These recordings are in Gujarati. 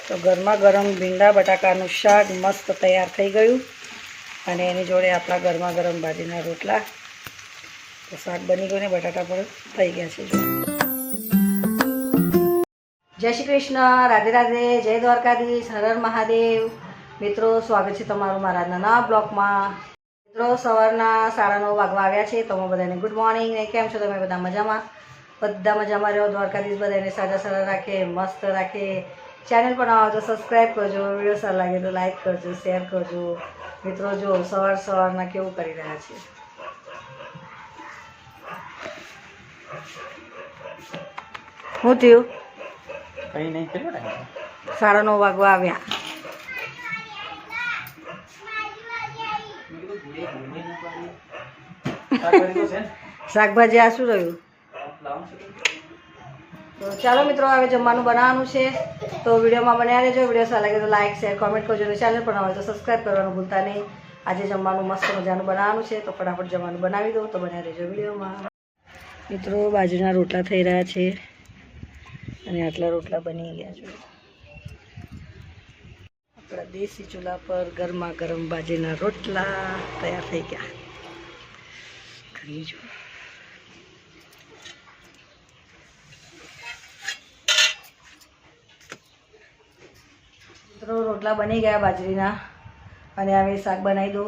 તો ગરમા ગરમ ભીંડા બટાકાનું શાક મસ્ત તૈયાર થઈ ગયું અને એની જોડે આપણા ગરમા ગરમ બાજરીના રોટલા. તો શાક બની ગયું ને બટાકા પણ થઈ ગયા છે. જો જય શ્રી કૃષ્ણ, રાધે રાધે, જય દ્વારકાધીશ, હર હર મહાદેવ. મિત્રો, સ્વાગત છે તમારું મારા નવા બ્લોગમાં. મિત્રો, સવારના 9:30 વાગવા આવ્યા છે. તો બધાને ગુડ મોર્નિંગ. ને કેમ છો તમે? બધા મજામાં? બધા મજામાં રહ્યો. દ્વારકાધીશ બધાને સાજા સારા રાખે, મસ્ત રાખે. ચેનલ પર આવો તો સબસ્ક્રાઈબ કરજો, વિડીયો સારા લાગે તો લાઈક કરજો, શેર કરજો. મિત્રો, જો સવારના કેવું કરી રહ્યા છે. શું થયું? કઈ નહીં, કેટલો ટાઈમ? 9:30 વાગવા આવ્યા. શાકભાજી આ શું રહ્યું? તો ચાલો મિત્રો, હવે જમવાનું બનાવવાનું છે. તો વિડીયોમાં બન્યા રહેજો. વિડીયો સારા લાગે તો લાઈક શેર કોમેન્ટ કરજો અને ચેનલ પર આવે તો સબસ્ક્રાઈબ કરવાનું ભૂલતા નહીં. આજે જમવાનું મસ્ત મજાનું બનાવવાનું છે. તો ફટાફટ જમવાનું બનાવી દો. તો બન્યા રહેજો વિડીયોમાં. મિત્રો, બાજરીના રોટલા થઈ રહ્યા છે અને આટલા રોટલા બની ગયા છે. આપણા દેશી ચૂલા પર ગરમા ગરમ બાજરીના રોટલા તૈયાર થઈ ગયા. કરી જો મિત્રો, રોટલા બની ગયા બાજરીના અને હવે શાક બનાવી દો.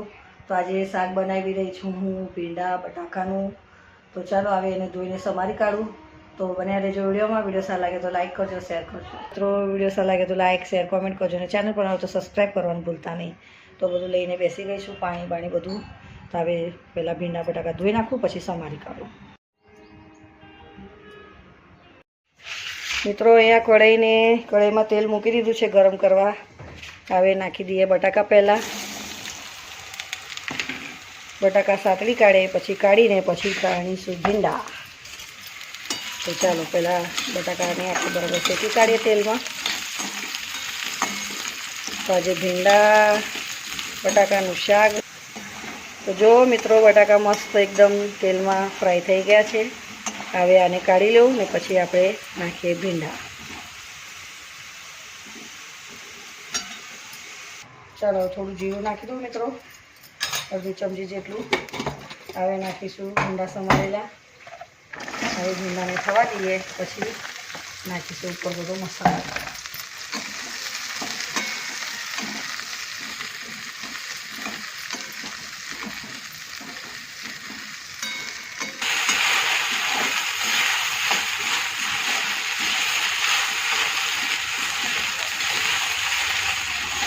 તો આજે શાક બનાવી રહી છું હું ભીંડા બટાકાનું. તો ચાલો હવે એને ધોઈને સમારી કાઢું. તો બન્યા રહેજો વિડીયોમાં. વિડીયો સારા લાગે તો લાઈક કરજો, શેર કરજો. મિત્રો, વિડીયો સારા લાગે તો લાઈક શેર કોમેન્ટ કરજો અને ચેનલ પર આવો તો સબસ્ક્રાઈબ કરવાનું ભૂલતા નહીં. તો બધું લઈને બેસી ગઈ છું, પાણી બધું. તો હવે પહેલાં ભીંડા બટાકા ધોઈ નાખું, પછી સમારી કાઢું. મિત્રો, અહીંયા કઢાઈમાં તેલ મૂકી દીધું છે ગરમ કરવા. હવે નાખી દઈએ બટાકા. પહેલાં બટાકા સાતળી કાઢે, પછી કાઢીને પછી કાઢીશું ભીંડા. તો ચાલો પહેલાં બટાકાને આખું બરાબર શેકી કાઢીએ તેલમાં. તો આજે ભીંડા બટાકાનું શાક. તો જો મિત્રો, બટાકા મસ્ત એકદમ તેલમાં ફ્રાય થઈ ગયા છે. હવે આને કાઢી લેવું ને પછી આપણે નાખીએ ભીંડા. ચાલો થોડું જીરું નાખી દઉં મિત્રો, અડધી ચમચી જેટલું. હવે નાખીશું ભીંડા સમારેલા. હવે ભીંડાને થવા દઈએ, પછી નાખીશું ઉપર બધો મસાલો.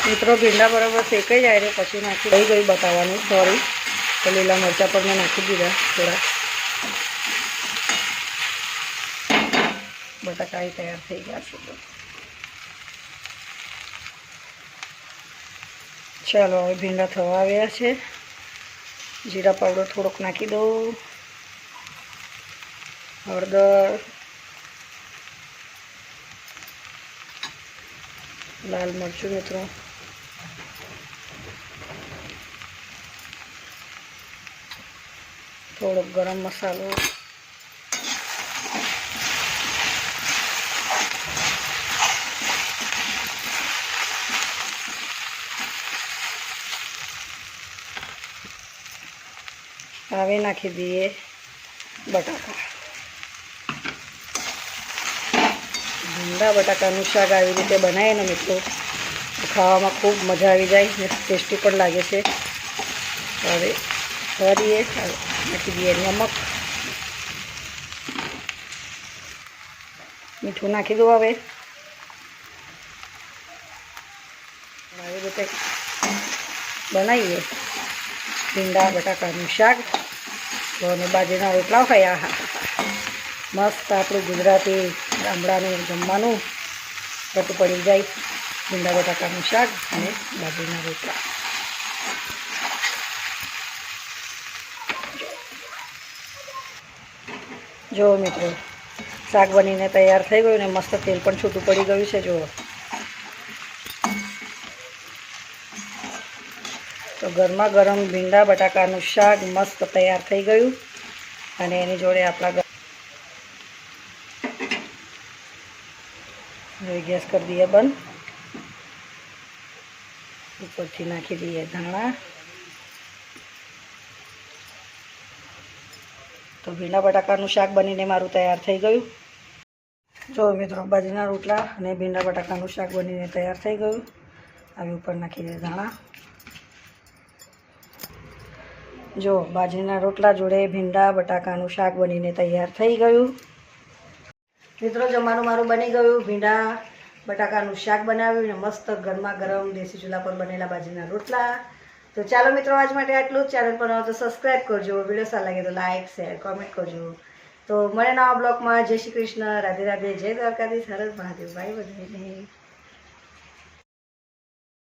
મિત્રો, ભીંડા બરાબર શેકાઈ જાય ને પછી નાખી ગઈ બતાવવાનું, સોરી. તો લીલા મરચાં પણ મેં નાખી દીધા થોડા. બટાકા તૈયાર થઈ ગયા છે. ચાલો હવે ભીંડા થવા આવ્યા છે. જીરા પાવડર થોડોક નાખી દઉં, હળદર, લાલ મરચું મિત્રો, થોડોક ગરમ મસાલો, હવે નાખી દઈએ બટાકા. ભીંડા બટાકાનું શાક આવી રીતે બનાવીએ ને મિત્રો, ખાવામાં ખૂબ મજા આવી જાય ને ટેસ્ટી પણ લાગે છે. હવે કરીએ, નાખી દઈએ નમક, મીઠું નાખી દો. હવે આવી રીતે બનાવીએ ભીંડા બટાકાનું શાક. અને બાજરીના રોટલા ખાયા. હા, મસ્ત આપણું ગુજરાતી ગામડાનું જમવાનું બધું પડી જાય. ભીંડા બટાકાનું શાક અને બાજરીના રોટલા. જો મિત્રો, શાક બનીને તૈયાર થઈ ગયું ને મસ્ત તેલ પણ છૂટું પડી ગયું છે. જુઓ, તો ગરમા ગરમ ભીંડા બટાકાનું શાક મસ્ત તૈયાર થઈ ગયું અને એની જોડે આપણા હવે ગેસ કરી દઈએ બંધ. ઉપરથી નાખી દઈએ ધાણા. તો ભીંડા બટાકાનું શાક બનીને મારું તૈયાર થઈ ગયું. જો મિત્રો, બાજરીના રોટલા અને ભીંડા બટાકાનું શાક બનીને તૈયાર થઈ ગયું. આવી ઉપર નાખી દઈએ ધાણા. જો બાજરીના રોટલા જોડે ભીંડા બટાકાનું શાક બનીને તૈયાર થઈ ગયું. મિત્રો, જમવાનું મારું બની ગયું. ભીંડા બટાકાનું શાક બનાવ્યું અને મસ્ત ગરમા ગરમ દેશી ચૂલા પર બનેલા બાજરીના રોટલા. તો ચાલો મિત્રો, આજ માટે આટલું જ. ચેનલ પર તો સબસ્ક્રાઈબ કરજો, વિડીયો સારા લાગે તો લાઇક શેર કોમેન્ટ કરજો. તો મળે નવા બ્લોગમાં. જય શ્રી કૃષ્ણ, રાધે રાધે, જય દ્વારકાધીશ, હર હર મહાદેવ, ભાઈ બધાને.